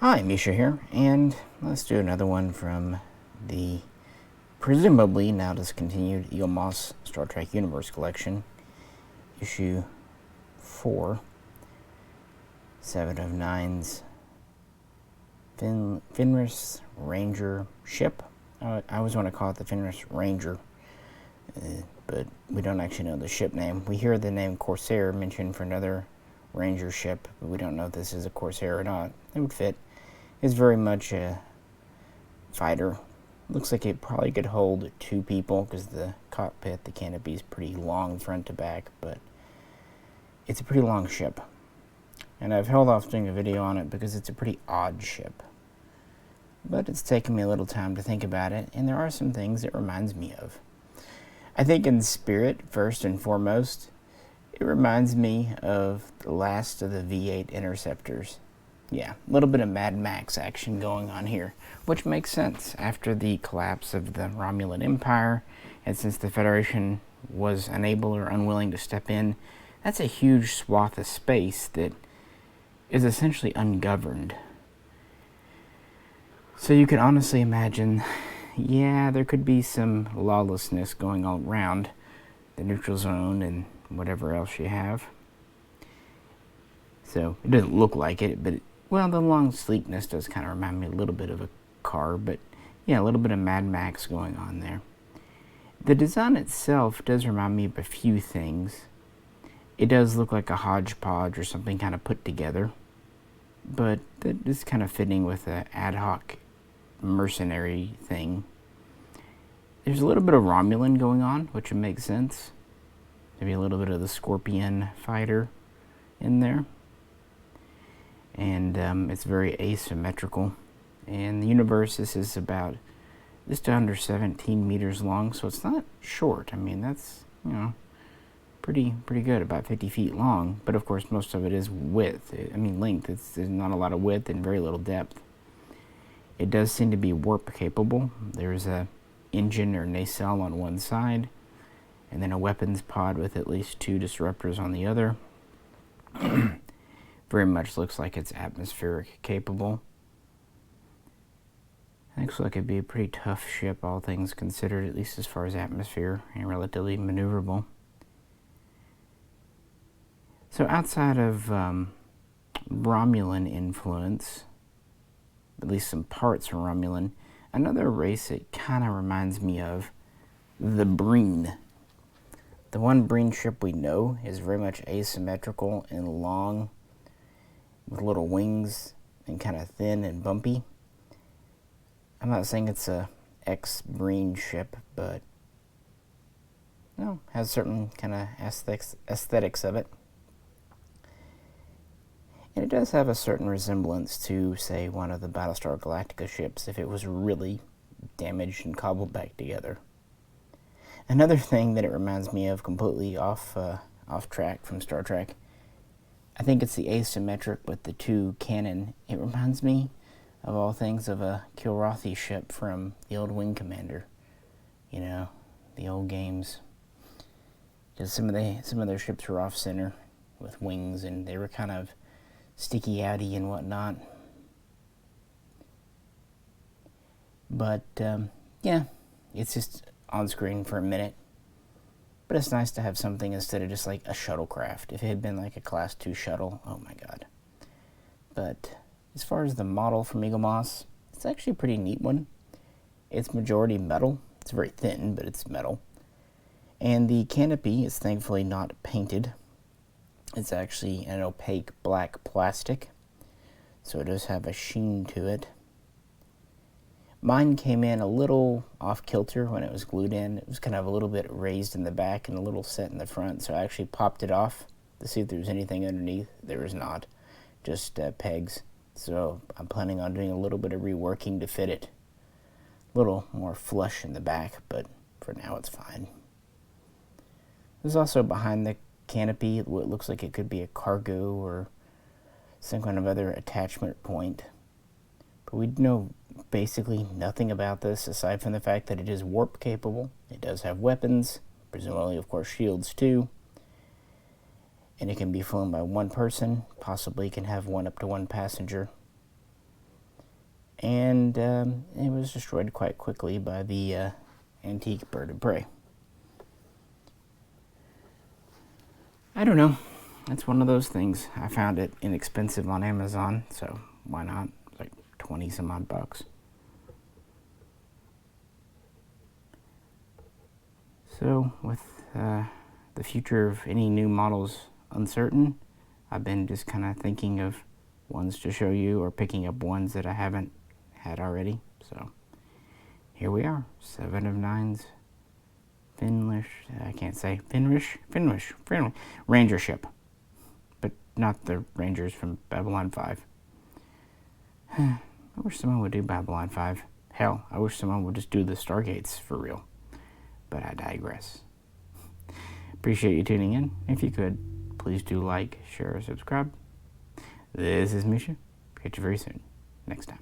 Hi, Misha here, and let's do another one from the presumably now discontinued Eagle Moss Star Trek Universe collection, issue 4, 7 of 9's Fenris Ranger ship. I always want to call it the Fenris Ranger, but we don't actually know the ship name. We hear the name Corsair mentioned for another Ranger ship, but we don't know if this is a Corsair or not. It would fit. It's very much a fighter. Looks like it probably could hold 2 people because the cockpit, the canopy is pretty long front to back, but it's a pretty long ship. And I've held off doing a video on it because it's a pretty odd ship. But it's taken me a little time to think about it, and there are some things it reminds me of. I think in spirit, first and foremost, it reminds me of the last of the V8 interceptors. Yeah, a little bit of Mad Max action going on here, which makes sense after the collapse of the Romulan Empire, and since the Federation was unable or unwilling to step in, that's a huge swath of space that is essentially ungoverned. So you could honestly imagine, yeah, there could be some lawlessness going all around the neutral zone and whatever else you have. So it doesn't look like it, but well, the long sleekness does kind of remind me a little bit of a car, but yeah, a little bit of Mad Max going on there. The design itself does remind me of a few things. It does look like a hodgepodge or something kind of put together, but that is kind of fitting with an ad hoc mercenary thing. There's a little bit of Romulan going on, which would make sense. Maybe a little bit of the Scorpion fighter in there. And it's very asymmetrical. And the universe, this is about just under 17 meters long, so it's not short. I mean, that's, pretty good, about 50 feet long. But of course, most of it is length. There's not a lot of width and very little depth. It does seem to be warp capable. There's a engine or nacelle on one side, and then a weapons pod with at least 2 disruptors on the other. Very much looks like it's atmospheric capable. Looks like it'd be a pretty tough ship, all things considered, at least as far as atmosphere, and relatively maneuverable. So outside of Romulan influence, at least some parts from Romulan, another race it kind of reminds me of, the Breen. The one Breen ship we know is very much asymmetrical and long, with little wings and kind of thin and bumpy. I'm not saying it's a ex-Breen ship, but has certain kind of aesthetics of it. And it does have a certain resemblance to, say, one of the Battlestar Galactica ships if it was really damaged and cobbled back together. Another thing that it reminds me of, completely off track from Star Trek, I think it's the asymmetric with the 2 cannon. It reminds me, of all things, of a Kilrathi ship from the old Wing Commander. The old games. Because some of their ships were off center with wings, and they were kind of sticky outy and whatnot. But it's just on screen for a minute. But it's nice to have something instead of just like a shuttlecraft. If it had been like a Class 2 shuttle, oh my god. But as far as the model from Eagle Moss, it's actually a pretty neat one. It's majority metal. It's very thin, but it's metal. And the canopy is thankfully not painted. It's actually an opaque black plastic, so it does have a sheen to it. Mine came in a little off-kilter when it was glued in. It was kind of a little bit raised in the back and a little set in the front, so I actually popped it off to see if there was anything underneath. There was not, just pegs. So I'm planning on doing a little bit of reworking to fit it. A little more flush in the back, but for now it's fine. There's also behind the canopy what looks like it could be a cargo or some kind of other attachment point. But we know basically nothing about this aside from the fact that it is warp capable. It does have weapons, presumably of course shields too. And it can be flown by one person, possibly can have 1 up to 1 passenger. and it was destroyed quite quickly by the antique bird of prey. I don't know. It's one of those things. I found it inexpensive on Amazon, so why not? Like 20 some odd bucks. So with the future of any new models uncertain, I've been just kind of thinking of ones to show you or picking up ones that I haven't had already. So here we are, 7 of 9s. Fenris, Ranger ship. But not the Rangers from Babylon 5. I wish someone would do Babylon 5. Hell, I wish someone would just do the Stargates for real. But I digress. Appreciate you tuning in. If you could, please do like, share, or subscribe. This is Misha. Catch you very soon. Next time.